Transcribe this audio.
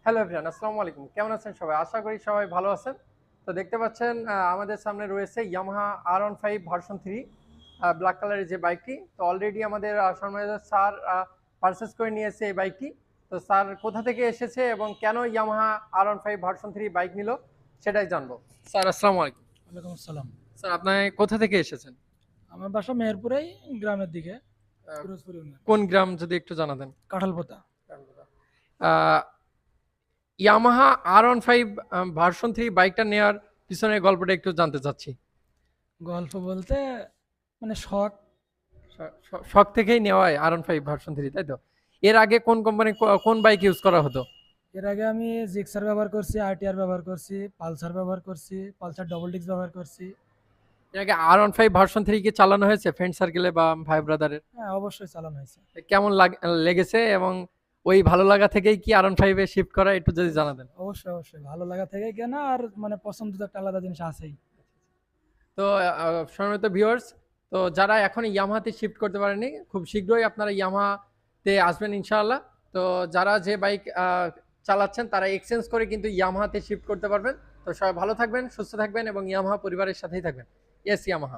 Hello everyone, আসসালামু আলাইকুম। কেমন আছেন সবাই? আশা করি সবাই ভালো আছেন। তো দেখতে পাচ্ছেন আমাদের সামনে রয়েছে ইয়ামাহা R15 ভার্সন 3 ব্ল্যাক কালারের যে বাইকটি। তো অলরেডি আমাদের সম্মানিত স্যার পারচেজ করে নিয়েছে এই বাইকটি। তো স্যার কোথা থেকে এসেছে এবং কেন ইয়ামাহা R15 ভার্সন 3 বাইক নিল সেটাই জানবো। স্যার আসসালামু আলাইকুম। ওয়ালাইকুম আসসালাম। স্যার আপনি কোথা থেকে এসেছেন? আমার বাসা মেহেরপুরেই, গ্রামের দিকে, আ পিরোজপুর ইউনিয়ন, কোন গ্রাম যদি একটু জানাতেন? কাঁঠালপোতা। আ ইয়ামাহা R15 ভার্সন 3 বাইকটা নেওয়ার পিছনের গল্পটা একটু জানতে চাচ্ছি। গল্প বলতে মানে শখ। শখ থেকেই নেওয়া হয় R15 ভার্সন 3, তাই তো? এর আগে কোন কোম্পানি কোন বাইক ইউজ করা হতো? এর আগে আমি জিক্সার ব্যবহার করছি, আরটিআর ব্যবহার করছি, পালসার ব্যবহার করছি, পালসার ডবল ডিস্ক ব্যবহার করছি। এর আগে R15 ভার্সন 3 কি চালানো হয়েছে ফ্রেন্ড সার্কেলে বা ভাই ব্রাদারের? হ্যাঁ, অবশ্যই চালানো হয়েছে। কেমন লেগেছে এবং ওই ভালো লাগা থেকেই কি R15 এ শিফট করা একটু যদি জানাতেন। অবশ্যই অবশ্যই ভালো লাগা থেকে কেনা, আর মানে পছন্দ তো একটা আলাদা জিনিস আছেই। তো সম্মানিত ভিউয়ার্স, তো যারা এখন ইয়ামাহাতে শিফট করতে পারেনি খুব শীঘ্রই আপনারা ইয়ামাহাতে আসবেন ইনশাআল্লাহ। তো যারা যে বাইক চালাচ্ছেন তারা এক্সচেঞ্জ করে কিন্তু ইয়ামাহাতে শিফট করতে পারবেন। তো সবাই ভালো থাকবেন, সুস্থ থাকবেন এবং ইয়ামাহা পরিবারের সাথেই থাকবেন। Yes Yamaha.